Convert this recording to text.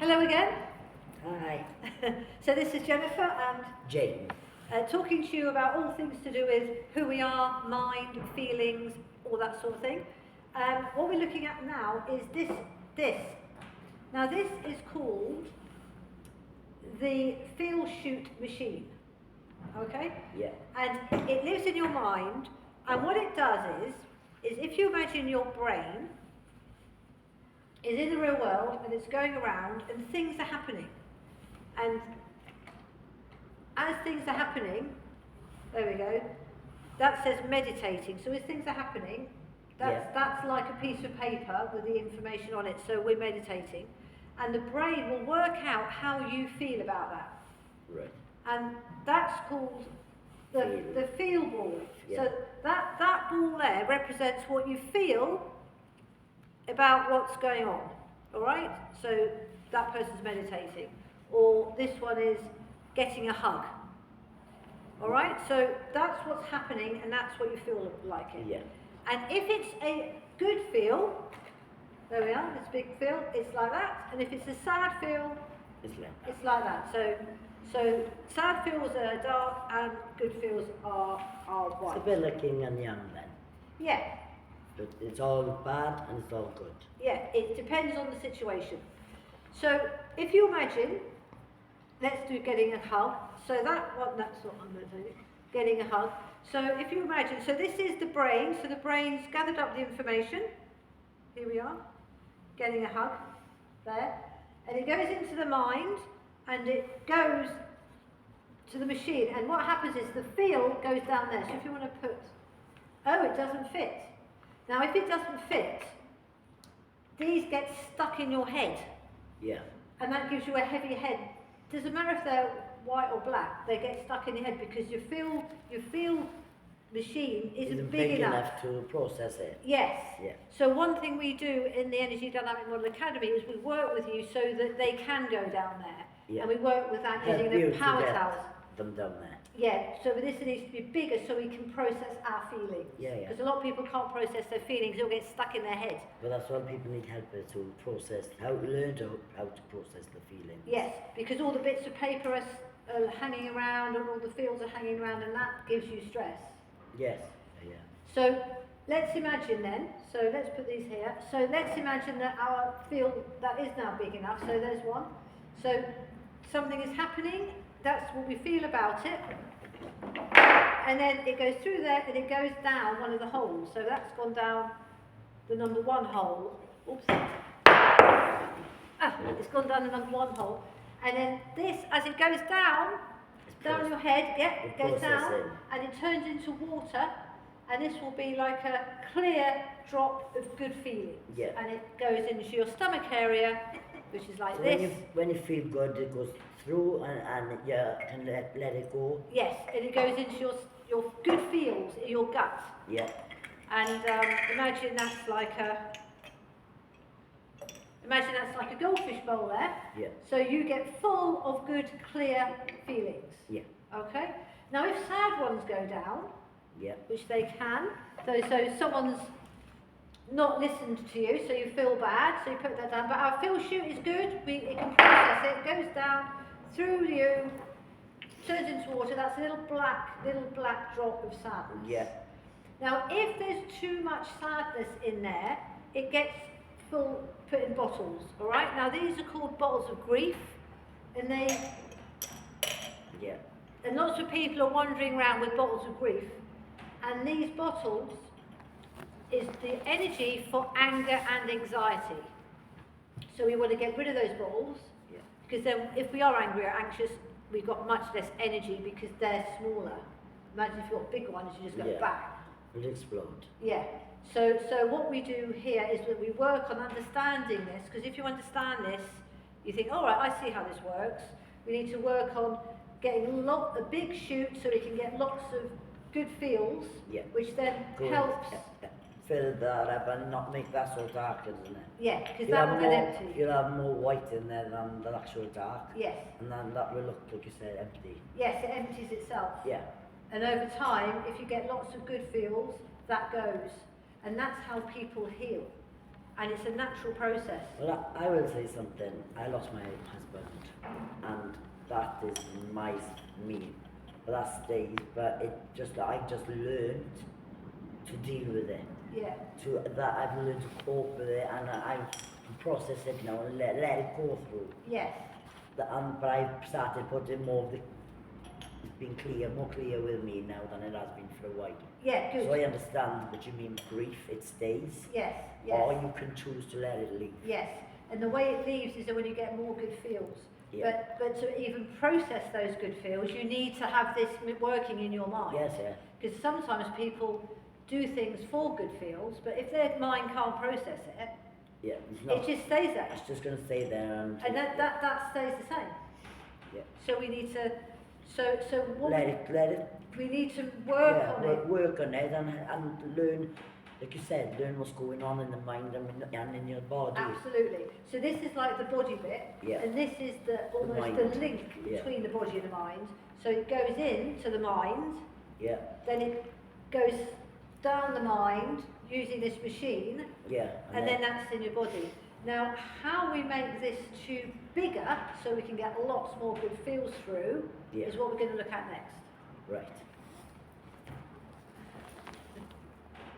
Hello again. Hi. So this is Jennifer and Jane. talking to you about all things to do with who we are, mind, feelings, all that sort of thing. What we're looking at now is this. Now this is called the Chute machine. Okay? Yeah. And it lives in your mind, and what it does is if you imagine your brain is in the real world and it's going around and things are happening. And as things are happening, there we go, that says meditating. So as things are happening, that's like a piece of paper with the information on it, so we're meditating. And the brain will work out how you feel about that. Right. And that's called the feel ball. Yeah. So that ball there represents what you feel about what's going on, all right? So that person's meditating. Or this one is getting a hug, all right? So that's what's happening, and that's what you feel like it. Yeah. And if it's a good feel, there we are, this big feel, it's like that. And if it's a sad feel, it's like that. So sad feels are dark and good feels are white. It's a bit like yin and yang then. Yeah. But it's all bad and it's all good. Yeah, it depends on the situation. So if you imagine, let's do getting a hug. So that one, that's what I'm going to do. Getting a hug. So if you imagine, so this is the brain. So the brain's gathered up the information. Here we are. Getting a hug. There. And it goes into the mind and it goes to the machine. And what happens is the feel goes down there. So if you want to put, oh, it doesn't fit. Now if it doesn't fit, these get stuck in your head. Yeah. And that gives you a heavy head. Doesn't matter if they're white or black, they get stuck in your head because your feel machine isn't big enough to process it. Yes. Yeah. So one thing we do in the Energy Dynamic Model Academy is we work with you so that they can go down there. Yeah. And we work with that Help using you the power to get towers. them down there. Yeah, so this needs to be bigger so we can process our feelings. Yeah, yeah. Because a lot of people can't process their feelings, they'll get stuck in their head. But that's why people need help is to process, how to process the feelings. Yes, because all the bits of paper are hanging around and all the feels are hanging around, and that gives you stress. Yes. Yeah. So let's imagine then, so let's put these here. So let's imagine that our field, that is now big enough, so there's one. So something is happening, that's what we feel about it. And then it goes through there and it goes down one of the holes. So that's gone down the number one hole. Oops. It's gone down the number one hole. And then this, as it goes down your head, it goes down and it turns into water. And this will be like a clear drop of good feelings. Yeah. And it goes into your stomach area, which is like so this. When you feel good, it goes through and you can let it go. Yes, and it goes into your good feels in your gut. Yeah. And imagine that's like a goldfish bowl there. Yeah. So you get full of good, clear feelings. Yeah. Okay. Now, if sad ones go down, Yeah. which they can, so someone's not listened to you, so you feel bad, so you put that down. But our feel chute is good. It can process it. It goes down through you, turns into water. That's a little black drop of sadness. Yeah. Now, if there's too much sadness in there, it gets put in bottles, all right? Now, these are called bottles of grief, and and lots of people are wandering around with bottles of grief, and these bottles is the energy for anger and anxiety. So we want to get rid of those bottles, because then if we are angry or anxious, we've got much less energy because they're smaller. Imagine if you've got big ones, you just go bang. It'll explode. Yeah. So what we do here is that we work on understanding this, because if you understand this, you think, all right, I see how this works. We need to work on getting a big chute so we can get lots of good feels, which then helps. Fill that up and not make that so dark, isn't it? Yeah, because that will get empty. You'll have more white in there than the actual dark. Yes. And then that will look, like you said, empty. Yes, it empties itself. Yeah. And over time, if you get lots of good feels, that goes. And that's how people heal. and it's a natural process. Well, I will say something. I lost my husband, and that is me. But that stays. But I just learned to deal with it. Yeah. I've learned to cope with it, and I can process it now and let it go through. Yes. But I've started putting more of the. It's been more clear with me now than it has been for a while. Yeah, good. So I understand what you mean. Grief, it stays. Yes. Yes. Or you can choose to let it leave. Yes. And the way it leaves is that when you get more good feels. Yeah. But to even process those good feels, you need to have this working in your mind. Yes, yeah. Because sometimes people do things for good feels, but if their mind can't process it, Yeah, it's not. it just stays there. It's just going to stay there And that stays the same. Yeah. So we need to, what let it. we need to work on it. Work on it and learn, like you said, learn what's going on in the mind and in your body. Absolutely. So this is like the body bit, Yeah. and this is almost mind. the link Yeah. between the body and the mind. So it goes into the mind, Yeah. then it goes down the mind using this machine, Yeah. and then that's in your body. Now, how we make this tube bigger so we can get lots more good feels through Yeah. is what we're going to look at next. Right.